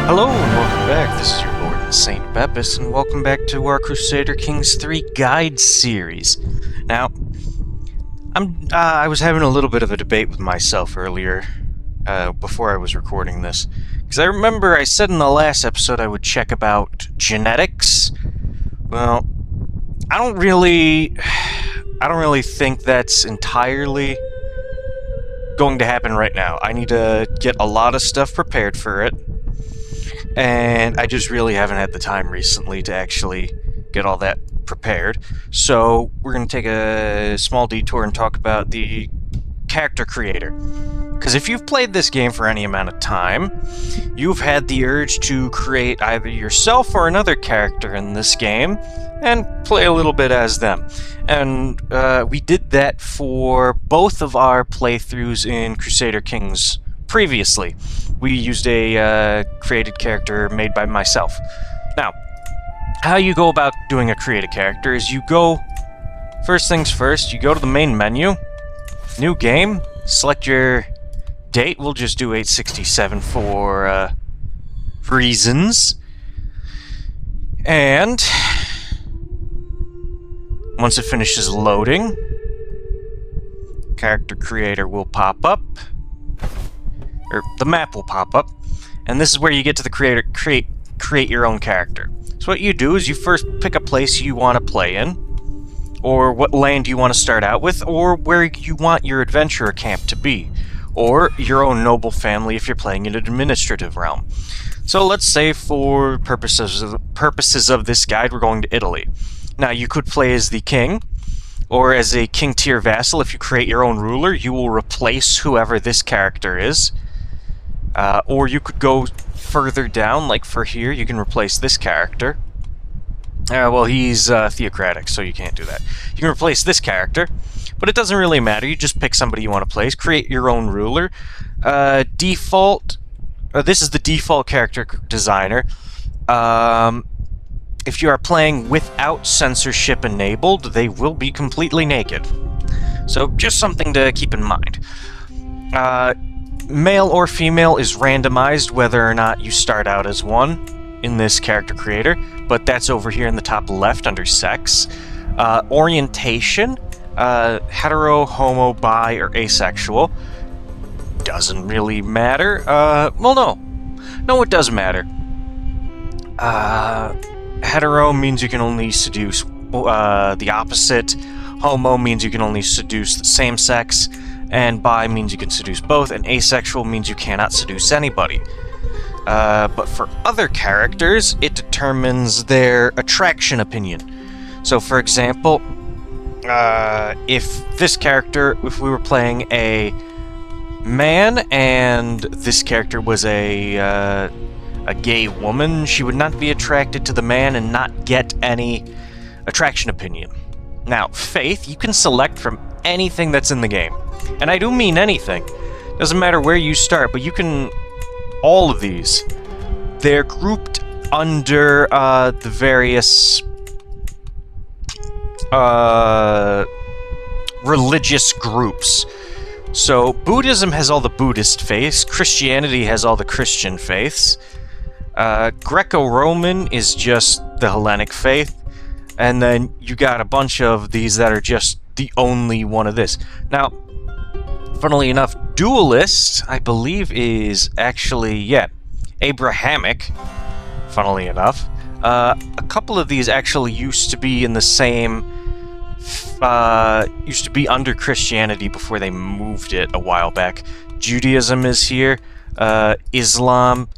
Hello and welcome back. This is your Lord Saint Bepis, and welcome back to our Crusader Kings 3 guide series. Now, I was having a little bit of a debate with myself earlier, before I was recording this, because I remember I said in the last episode I would check about genetics. Well, I don't really think that's entirely going to happen right now. I need to get a lot of stuff prepared for it. And I just really haven't had the time recently to actually get all that prepared. So we're going to take a small detour and talk about the character creator. Because if you've played this game for any amount of time, you've had the urge to create either yourself or another character in this game and play a little bit as them. And we did that for both of our playthroughs in Crusader Kings previously. We used a created character made by myself. Now, how you go about doing a created character is you go, first things first, you go to the main menu, new game, select your date. We'll just do 867 for reasons. And once it finishes loading, character creator will pop up. Or the map will pop up, and this is where you get to the create your own character. So what you do is you first pick a place you want to play in, or what land you want to start out with, or where you want your adventurer camp to be, or your own noble family if you're playing in an administrative realm. So let's say for purposes of this guide, we're going to Italy. Now you could play as the king, or as a king tier vassal. If you create your own ruler, you will replace whoever this character is. Or you could go further down, like for here, you can replace this character. Well, he's theocratic, so you can't do that. You can replace this character, but it doesn't really matter. You just pick somebody you want to place, create your own ruler. This is the default character designer. If you are playing without censorship enabled, they will be completely naked. So just something to keep in mind. Male or female is randomized whether or not you start out as one in this character creator, but that's over here in the top left under sex. Orientation, hetero, homo, bi, or asexual. Doesn't really matter. Well, no. No, it does matter. Hetero means you can only seduce the opposite. Homo means you can only seduce the same sex. And bi means you can seduce both, and asexual means you cannot seduce anybody. But for other characters, it determines their attraction opinion. So, for example, if we were playing a man and this character was a gay woman, she would not be attracted to the man and not get any attraction opinion. Now, faith, you can select from anything that's in the game. And I do mean anything. Doesn't matter where you start, but you can... all of these. They're grouped under the various religious groups. So, Buddhism has all the Buddhist faiths. Christianity has all the Christian faiths. Greco-Roman is just the Hellenic faith. And then you got a bunch of these that are just the only one of this. Now, funnily enough, dualist, I believe, is actually, Abrahamic, funnily enough. A couple of these actually used to be in the same, used to be under Christianity before they moved it a while back. Judaism is here, Islam,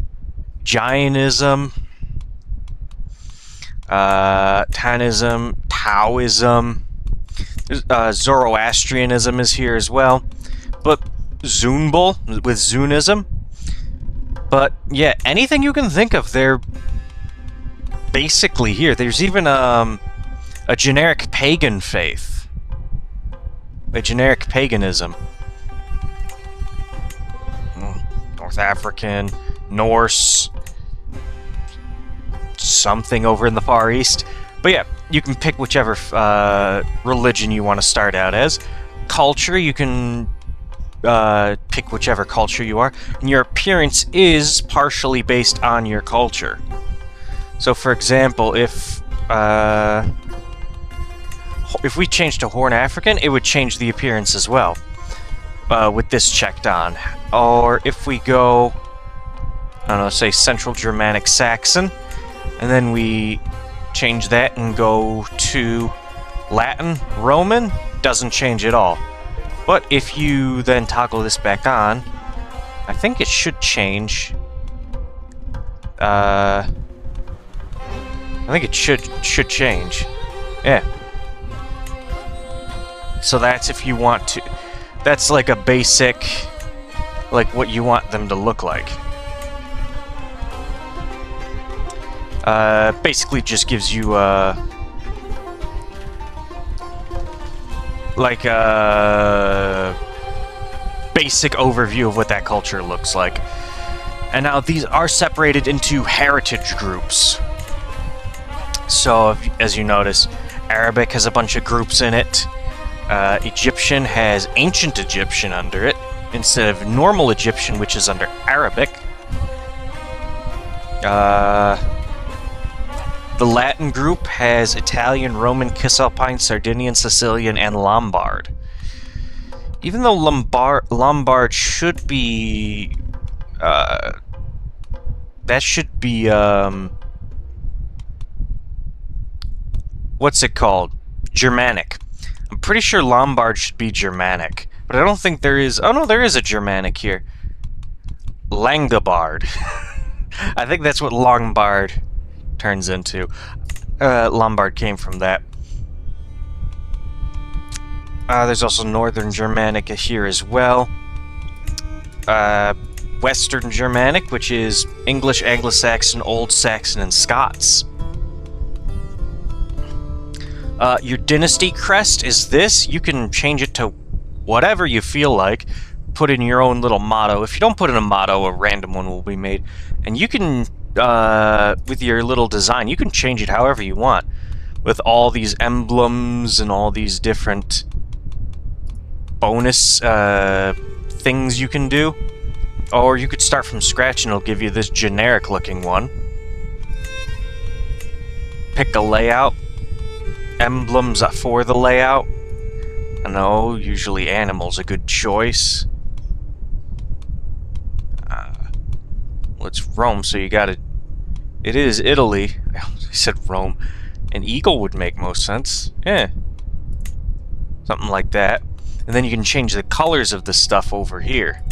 Jainism, Taoism, Zoroastrianism is here as well. But Zunbul with Zunism. But yeah, anything you can think of, they're basically here. There's even a generic pagan faith. A generic paganism. North African, Norse, something over in the Far East. But yeah, you can pick whichever religion you want to start out as. Culture, you can pick whichever culture you are, and your appearance is partially based on your culture. So, for example, if we change to Horn African, it would change the appearance as well, with this checked on. Or if we go, I don't know, say Central Germanic Saxon, and then we change that and go to Latin Roman, doesn't change at all. But if you then toggle this back on, I think it should change. I think it should change. Yeah. So that's if you want to. That's like a basic, like what you want them to look like. Basically just gives you like a basic overview of what that culture looks like. And now these are separated into heritage groups. So, as you notice, Arabic has a bunch of groups in it. Egyptian has Ancient Egyptian under it, instead of Normal Egyptian, which is under Arabic. The Latin group has Italian, Roman, Cisalpine, Sardinian, Sicilian, and Lombard. Even though Lombard should be... that should be, what's it called? Germanic. I'm pretty sure Lombard should be Germanic. But I don't think there is... Oh no, there is a Germanic here. Langobard. I think that's what Lombard turns into. Lombard came from that. There's also Northern Germanic here as well. Western Germanic, which is English, Anglo-Saxon, Old Saxon, and Scots. Your dynasty crest is this. You can change it to whatever you feel like. Put in your own little motto. If you don't put in a motto, a random one will be made. And you can, with your little design, you can change it however you want. With all these emblems and all these different bonus things you can do. Or you could start from scratch and it'll give you this generic looking one. Pick a layout. Emblems for the layout. I know, usually animal's a good choice. Well, it's Rome, so you gotta... It is Italy. I said Rome. An eagle would make most sense. Yeah. Something like that. And then you can change the colors of the stuff over here.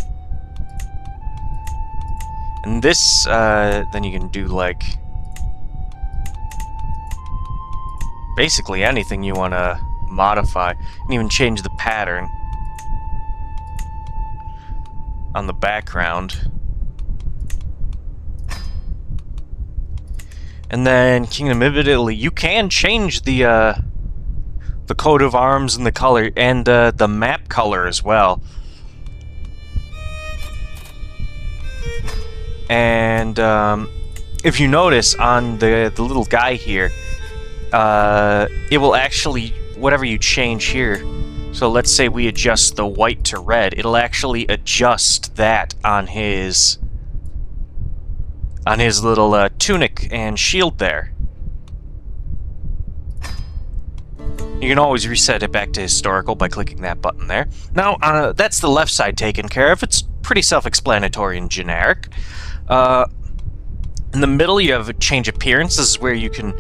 And this, then you can do, like... basically anything you want to modify. You can even change the pattern on the background. And then Kingdom of Italy, you can change the coat of arms and the color, and the map color as well. And if you notice on the little guy here, it will actually, whatever you change here, so let's say we adjust the white to red, it'll actually adjust that on his little tunic and shield there. You can always reset it back to historical by clicking that button there. Now, that's the left side taken care of. It's pretty self-explanatory and generic. In the middle, you have a change appearance. This is where you can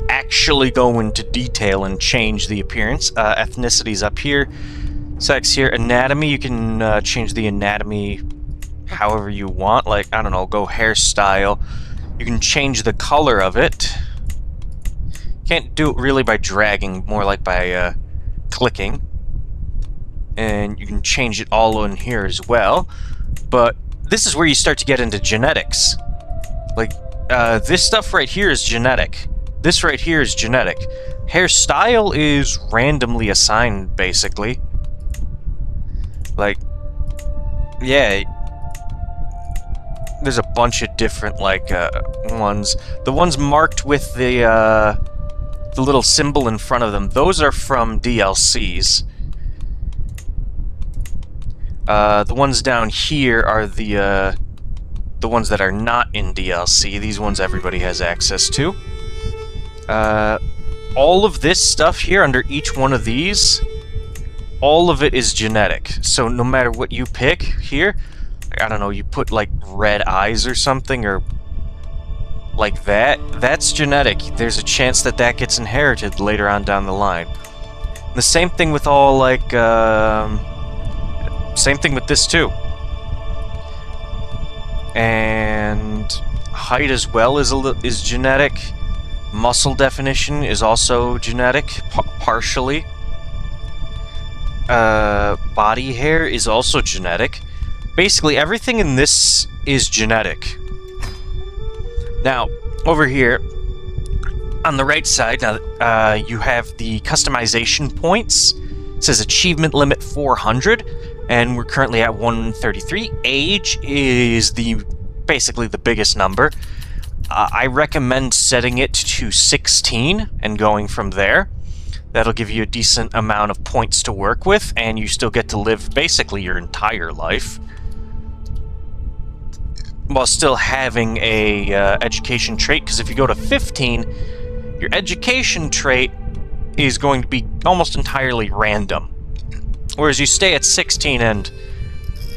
actually go into detail and change the appearance. Ethnicities up here, sex here, anatomy. You can change the anatomy however you want. Like, I don't know, go hairstyle. You can change the color of it. Can't do it really by dragging, more like by clicking. And you can change it all in here as well. But this is where you start to get into genetics. Like, this stuff right here is genetic. This right here is genetic. Hairstyle is randomly assigned, basically. Like, yeah. There's a bunch of different, like, ones. The ones marked with the little symbol in front of them, those are from DLCs. The ones down here are the ones that are not in DLC. These ones everybody has access to. All of this stuff here under each one of these, all of it is genetic. So no matter what you pick here, I don't know, you put like red eyes or something, or like that, that's genetic. There's a chance that that gets inherited later on down the line. The same thing with all, like, same thing with this too. And height as well is genetic. Muscle definition is also genetic, partially. Body hair is also genetic. Basically, everything in this is genetic. Now, over here, on the right side, you have the customization points. It says achievement limit 400, and we're currently at 133. Age is basically the biggest number. I recommend setting it to 16 and going from there. That'll give you a decent amount of points to work with, and you still get to live basically your entire life, while still having a education trait, because if you go to 15, your education trait is going to be almost entirely random. Whereas you stay at 16 and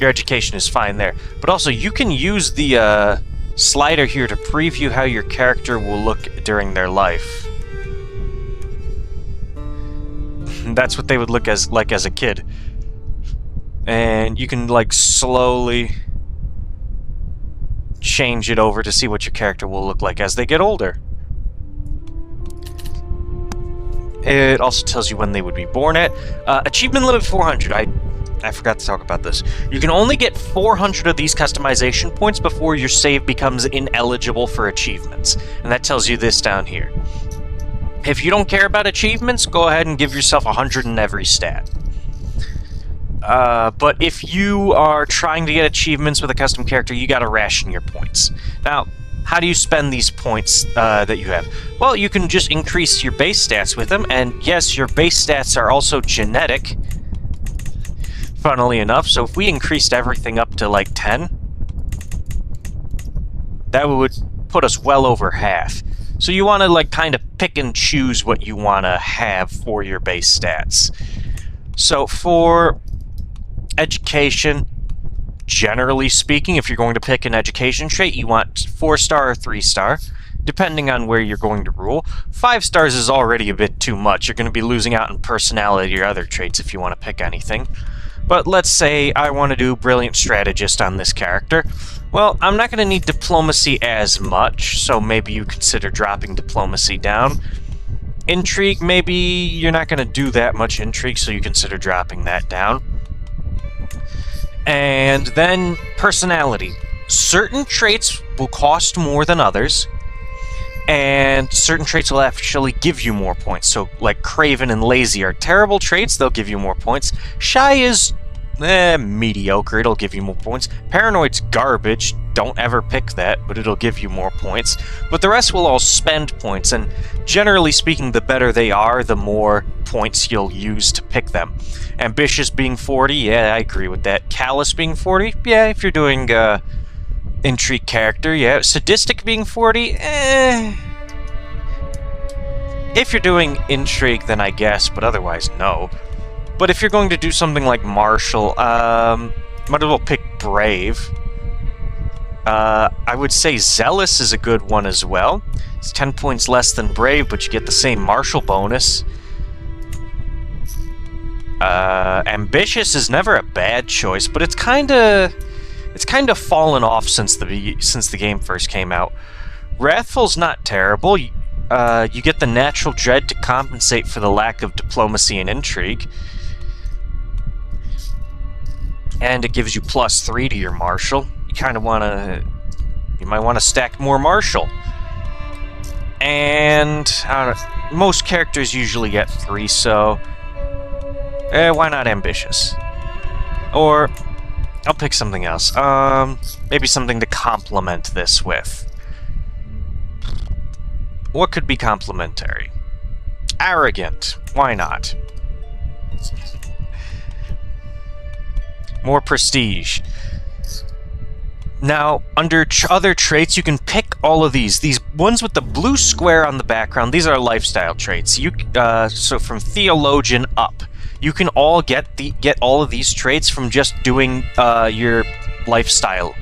your education is fine there. But also, you can use the slider here to preview how your character will look during their life. That's what they would look like as a kid. And you can, like, slowly change it over to see what your character will look like as they get older. It also tells you when they would be born at. Achievement limit 400. I forgot to talk about this. You can only get 400 of these customization points before your save becomes ineligible for achievements. And that tells you this down here. If you don't care about achievements, go ahead and give yourself 100 in every stat. But if you are trying to get achievements with a custom character, you gotta ration your points. Now, how do you spend these points that you have? Well, you can just increase your base stats with them, and yes, your base stats are also genetic, funnily enough, so if we increased everything up to like 10, that would put us well over half. So you want to like kind of pick and choose what you want to have for your base stats. So for education, generally speaking, if you're going to pick an education trait, you want 4-star or 3-star, depending on where you're going to rule. 5 stars is already a bit too much. You're going to be losing out on personality or other traits if you want to pick anything. But let's say I want to do Brilliant Strategist on this character. Well, I'm not going to need Diplomacy as much, so maybe you consider dropping Diplomacy down. Intrigue, maybe you're not going to do that much Intrigue, so you consider dropping that down. And then Personality. Certain traits will cost more than others, and certain traits will actually give you more points. So, like Craven and Lazy are terrible traits, they'll give you more points. Shy is mediocre, it'll give you more points. Paranoid's garbage, don't ever pick that, but it'll give you more points. But the rest will all spend points, and generally speaking, the better they are, the more points you'll use to pick them. Ambitious being 40, yeah, I agree with that. Callous being 40, yeah, if you're doing intrigue character, yeah. Sadistic being 40, if you're doing intrigue, then I guess, but otherwise, no. But if you're going to do something like martial, might as well pick brave. I would say zealous is a good one as well. It's 10 points less than brave, but you get the same martial bonus. Ambitious is never a bad choice, but it's kind of fallen off since the game first came out. Wrathful's not terrible. You get the natural dread to compensate for the lack of diplomacy and intrigue. And it gives you +3 to your martial. You might want to stack more martial. And I don't know, most characters usually get 3, so why not ambitious? Or I'll pick something else. Maybe something to complement this with. What could be complementary? Arrogant. Why not? More prestige. Now, under other traits, you can pick all of these. These ones with the blue square on the background, these are lifestyle traits. So from Theologian up, you can all get all of these traits from just doing your lifestyle.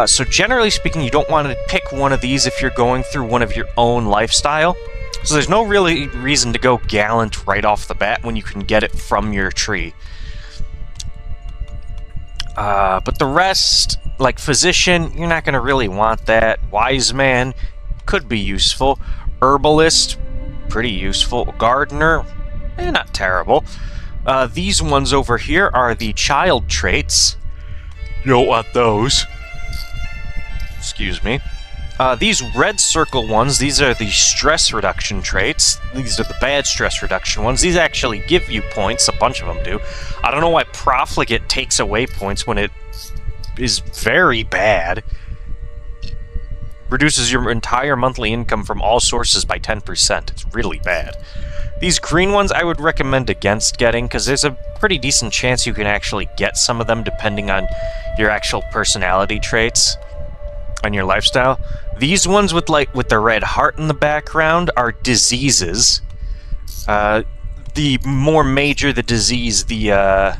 So generally speaking, you don't want to pick one of these if you're going through one of your own lifestyle. So there's no really reason to go Gallant right off the bat when you can get it from your tree. But the rest, like Physician, you're not going to really want that. Wise Man could be useful. Herbalist, pretty useful. Gardener, not terrible. These ones over here are the child traits. You don't want those. Excuse me. These red circle ones, these are the stress reduction traits. These are the bad stress reduction ones. These actually give you points. A bunch of them do. I don't know why Profligate takes away points when it is very bad. Reduces your entire monthly income from all sources by 10%. It's really bad. These green ones I would recommend against getting, because there's a pretty decent chance you can actually get some of them depending on your actual personality traits and your lifestyle. These ones with the red heart in the background are diseases. The more major the disease, the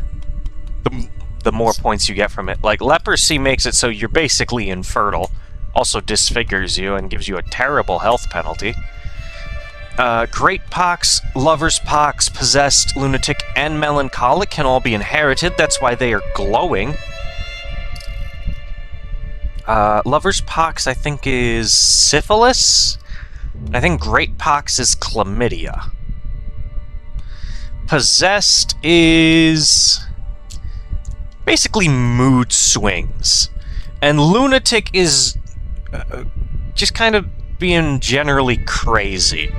more points you get from it. Like leprosy makes it so you're basically infertile. Also disfigures you and gives you a terrible health penalty. Great pox, lover's pox, possessed, lunatic, and melancholic can all be inherited. That's why they are glowing. Lover's pox, I think, is syphilis. I think great pox is chlamydia. Possessed is basically mood swings. And lunatic is just kind of being generally crazy.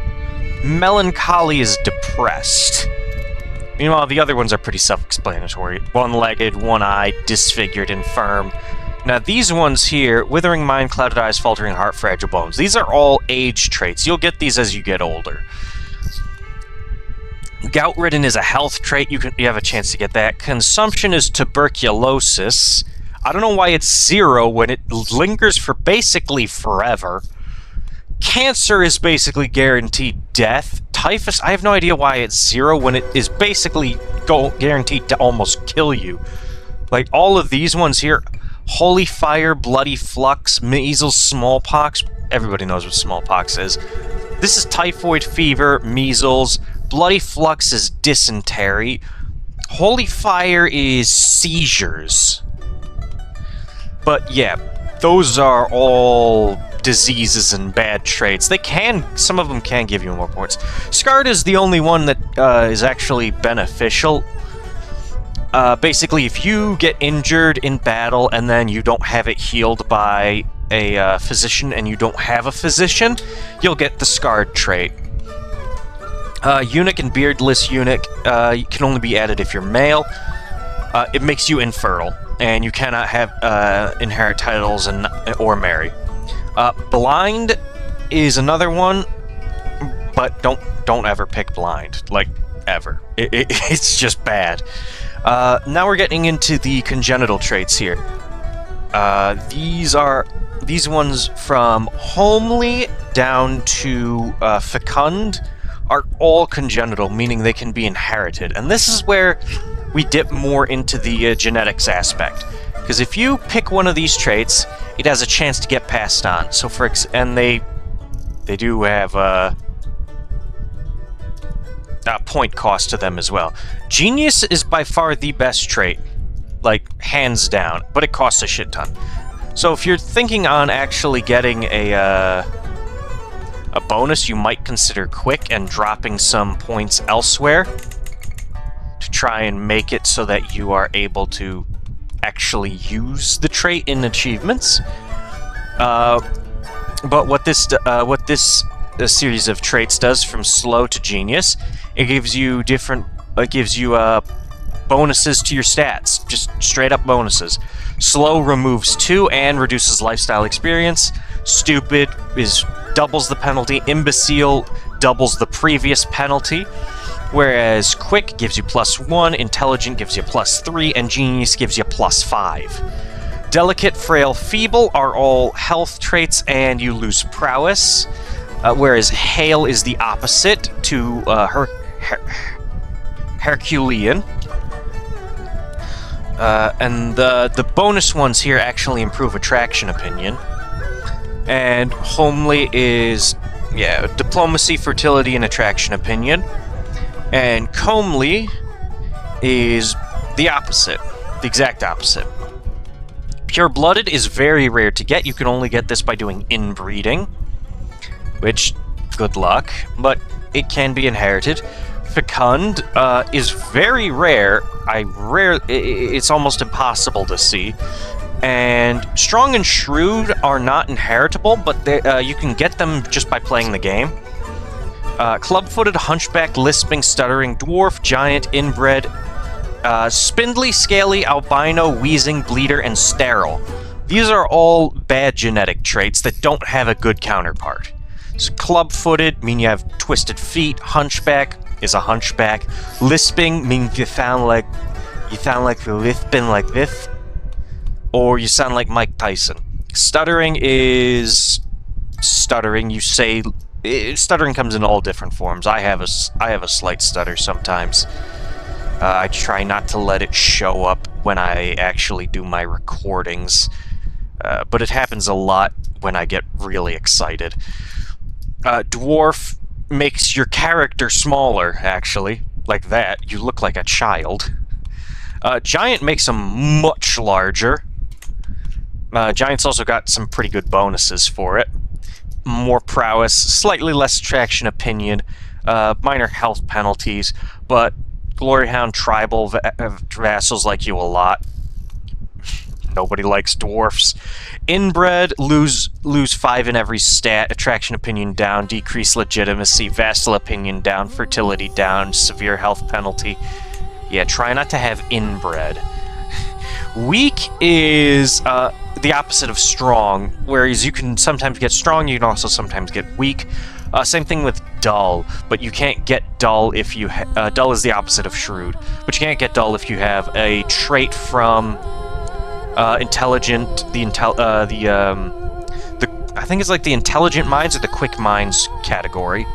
Melancholy is depressed. Meanwhile, the other ones are pretty self-explanatory. One-legged, one-eyed, disfigured, infirm. Now, these ones here, withering mind, clouded eyes, faltering heart, fragile bones. These are all age traits. You'll get these as you get older. Gout-ridden is a health trait. You have a chance to get that. Consumption is tuberculosis. I don't know why it's 0 when it lingers for basically forever. Cancer is basically guaranteed death. Typhus, I have no idea why it's 0 when it is basically guaranteed to almost kill you. Like, all of these ones here, Holy Fire, Bloody Flux, Measles, Smallpox. Everybody knows what smallpox is. This is typhoid fever, measles. Bloody Flux is dysentery. Holy Fire is seizures. But yeah, those are all diseases and bad traits. Some of them can give you more points. Scarred is the only one that is actually beneficial. Basically, if you get injured in battle and then you don't have it healed by a physician and you don't have a physician, you'll get the Scarred trait. Eunuch and Beardless Eunuch can only be added if you're male. It makes you infertile, and you cannot have inherit titles or marry. Blind is another one, but don't ever pick blind, like ever. It's just bad. Now we're getting into the congenital traits here. These ones from homely down to fecund are all congenital, meaning they can be inherited. And this is where we dip more into the genetics aspect. Because if you pick one of these traits, it has a chance to get passed on. So and they do have a point cost to them as well. Genius is by far the best trait, like hands down, but it costs a shit ton. So if you're thinking on actually getting a bonus, you might consider Quick and dropping some points elsewhere to try and make it so that you are able to actually use the trait in achievements. But what this series of traits does, from slow to genius, it gives you bonuses to your stats, just straight up bonuses. Slow removes 2 and reduces lifestyle experience. Stupid doubles the penalty. Imbecile doubles the previous penalty. Whereas quick gives you +1, intelligent gives you +3, and genius gives you +5. Delicate, frail, feeble are all health traits, and you lose prowess. Whereas hale is the opposite to Herculean. And the bonus ones here actually improve attraction opinion. And homely is, diplomacy, fertility, and attraction opinion. And comely is the opposite, the exact opposite. Pure-blooded is very rare to get. You can only get this by doing inbreeding, which, good luck, but it can be inherited. Fecund is very rare. It's almost impossible to see. And strong and shrewd are not inheritable, but you can get them just by playing the game. Club-footed, hunchback, lisping, stuttering, dwarf, giant, inbred, spindly, scaly, albino, wheezing, bleeder, and sterile. These are all bad genetic traits that don't have a good counterpart. So club-footed mean you have twisted feet. Hunchback is a hunchback. Lisping means you sound like you're lisping like this, or you sound like Mike Tyson. Stuttering is stuttering. Stuttering comes in all different forms. I have a slight stutter sometimes. I try not to let it show up when I actually do my recordings, but it happens a lot when I get really excited. Dwarf makes your character smaller, actually. Like that. You look like a child. Giant makes them much larger. Giant's also got some pretty good bonuses for it. More prowess, slightly less attraction opinion, minor health penalties, but Gloryhound tribal vassals like you a lot. Nobody likes dwarfs. Inbred, lose 5 in every stat, attraction opinion down, decrease legitimacy, vassal opinion down, fertility down, severe health penalty. Yeah, try not to have inbred. Weak is the opposite of strong, whereas you can sometimes get strong, you can also sometimes get weak. Same thing with dull, but you can't get dull if you dull is the opposite of shrewd, but you can't get dull if you have a trait from intelligent, I think it's like the intelligent minds or the quick minds category.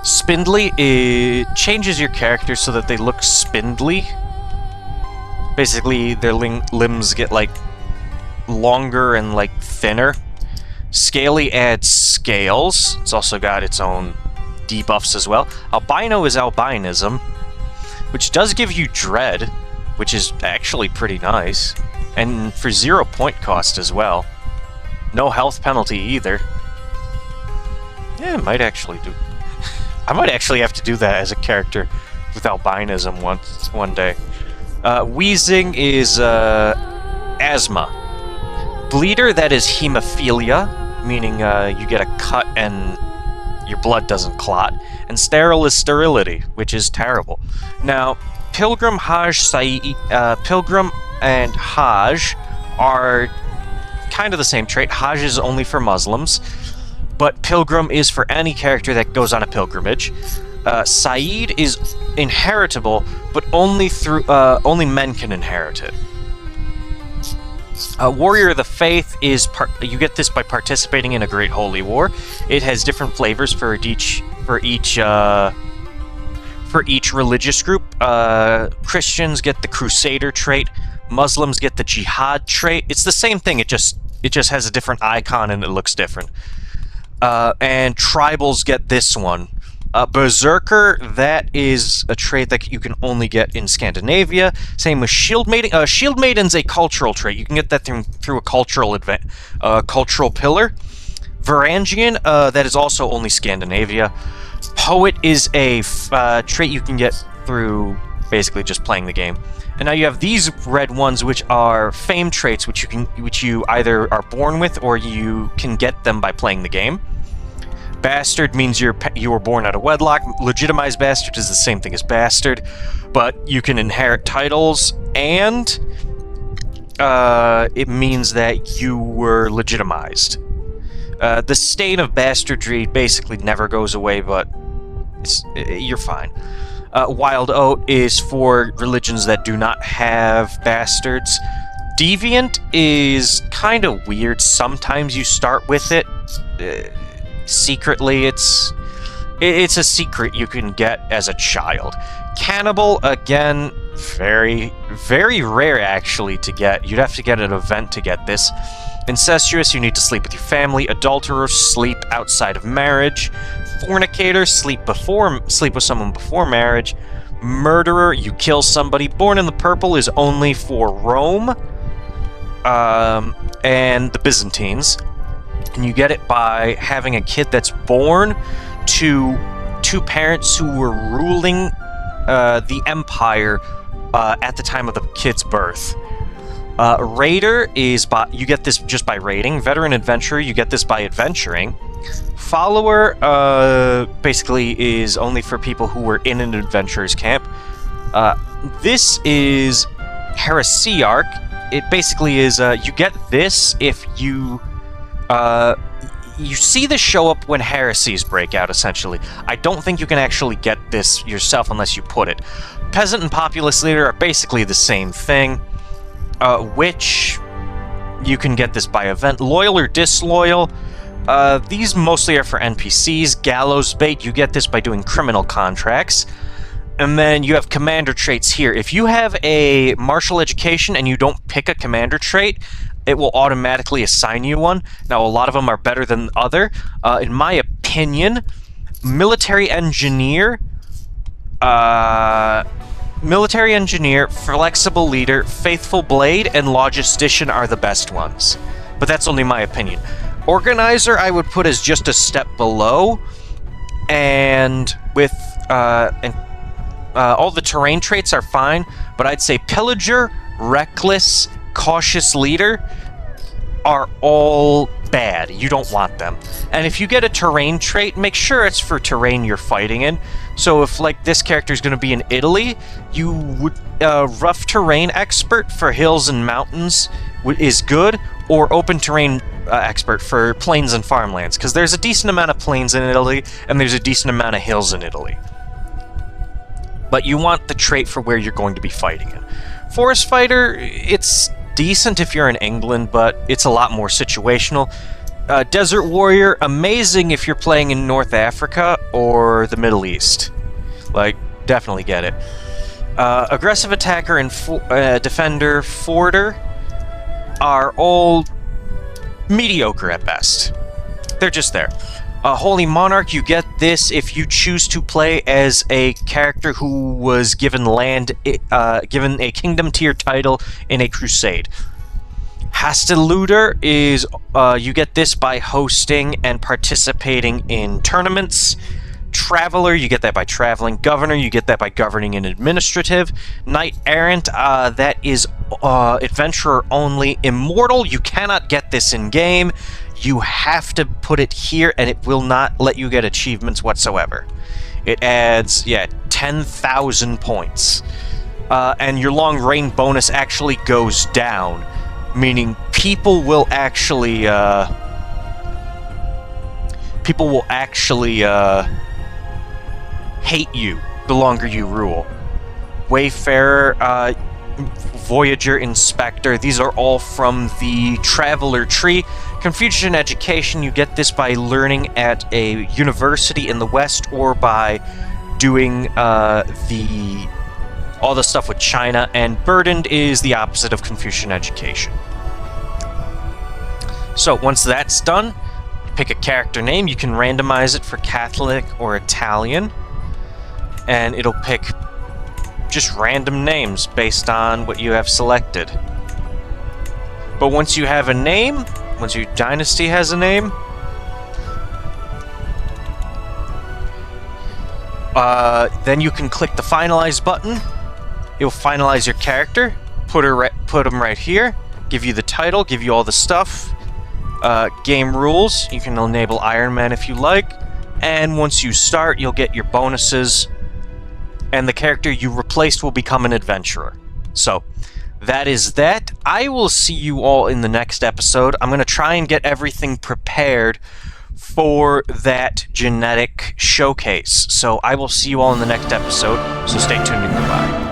Spindly, it changes your character so that they look spindly. Basically, their limbs get like longer and like thinner. Scaly adds scales. It's also got its own debuffs as well. Albino is albinism, which does give you dread, which is actually pretty nice. And for 0 point cost as well. No health penalty either. Yeah, it might actually do. I might actually have to do that as a character with albinism one day. Wheezing is asthma. Bleeder, that is hemophilia, meaning you get a cut and your blood doesn't clot. And sterile is sterility, which is terrible. Now, Pilgrim, Pilgrim and Hajj are kind of the same trait. Hajj is only for Muslims, but Pilgrim is for any character that goes on a pilgrimage. Saeed is inheritable, but only men can inherit it. Warrior of the Faith is you get this by participating in a Great Holy War. It has different flavors for each religious group. Christians get the Crusader trait. Muslims get the Jihad trait. It's the same thing. It just has a different icon and it looks different. And tribals get this one. Berserker, that is a trait that you can only get in Scandinavia. Same with Shield Maiden. Shield Maiden's a cultural trait. You can get that through a cultural cultural pillar. Varangian, that is also only Scandinavia. Poet is a trait you can get through basically just playing the game. And now you have these red ones, which are fame traits, which you either are born with or you can get them by playing the game. Bastard means you were born out of wedlock. Legitimized bastard is the same thing as bastard, but you can inherit titles, and it means that you were legitimized. The stain of bastardry basically never goes away, but You're fine. Wild Oat is for religions that do not have bastards. Deviant is kind of weird. Sometimes you start with it secretly. It's a secret you can get as a child. Cannibal, again, very, very rare actually to get. You'd have to get an event to get this. Incestuous, you need to sleep with your family. Adulterer, sleep outside of marriage. Fornicator, sleep with someone before marriage. Murderer, you kill somebody. Born in the Purple is only for Rome and the Byzantines. And you get it by having a kid that's born to two parents who were ruling the empire at the time of the kid's birth. Raider is you get this just by raiding. Veteran Adventurer, you get this by adventuring. Follower basically is only for people who were in an adventurer's camp. This is Heresiarch. It basically is you get this if you see this show up when heresies break out, essentially. I don't think you can actually get this yourself unless you put it. Peasant and Populous Leader are basically the same thing. Witch, you can get this by event. Loyal or Disloyal, these mostly are for NPCs. Gallows Bait, you get this by doing criminal contracts. And then you have commander traits here. If you have a martial education and you don't pick a commander trait, it will automatically assign you one. Now, a lot of them are better than other. In my opinion, Military Engineer, Flexible Leader, Faithful Blade, and Logistician are the best ones. But that's only my opinion. Organizer, I would put as just a step below. And with all the terrain traits are fine, but I'd say Pillager, Reckless, Cautious Leader are all bad. You don't want them. And if you get a terrain trait, make sure it's for terrain you're fighting in. So if, like, this character is going to be in Italy, you would rough terrain expert for hills and mountains is good, or open terrain expert for plains and farmlands, because there's a decent amount of plains in Italy, and there's a decent amount of hills in Italy. But you want the trait for where you're going to be fighting in. Forest Fighter, it's decent if you're in England, but it's a lot more situational. Desert Warrior, amazing if you're playing in North Africa or the Middle East. Like, definitely get it. Aggressive Attacker and Defender Forder are all mediocre at best. They're just there. Holy Monarch, you get this if you choose to play as a character who was given given a Kingdom tier title in a crusade. Hastiluder is, you get this by hosting and participating in tournaments. Traveler, you get that by traveling. Governor, you get that by governing in administrative. Knight Errant, that is adventurer only. Immortal, you cannot get this in game. You have to put it here, and it will not let you get achievements whatsoever. It adds, 10,000 points. And your long range bonus actually goes down, meaning people will actually hate you the longer you rule. Wayfarer, Voyager, Inspector, these are all from the Traveler tree. Confucian Education, you get this by learning at a university in the West or by doing all the stuff with China, and Burdened is the opposite of Confucian Education. So once that's done, you pick a character name. You can randomize it for Catholic or Italian, and it'll pick just random names based on what you have selected. But once you have a name, once your dynasty has a name, then you can click the finalize button. It'll finalize your character, put them right here, give you the title, give you all the stuff. Game rules, you can enable Iron Man if you like, and once you start, you'll get your bonuses, and the character you replaced will become an adventurer. So, that is that. I will see you all in the next episode. I'm going to try and get everything prepared for that genetic showcase. So I will see you all in the next episode, so stay tuned and goodbye.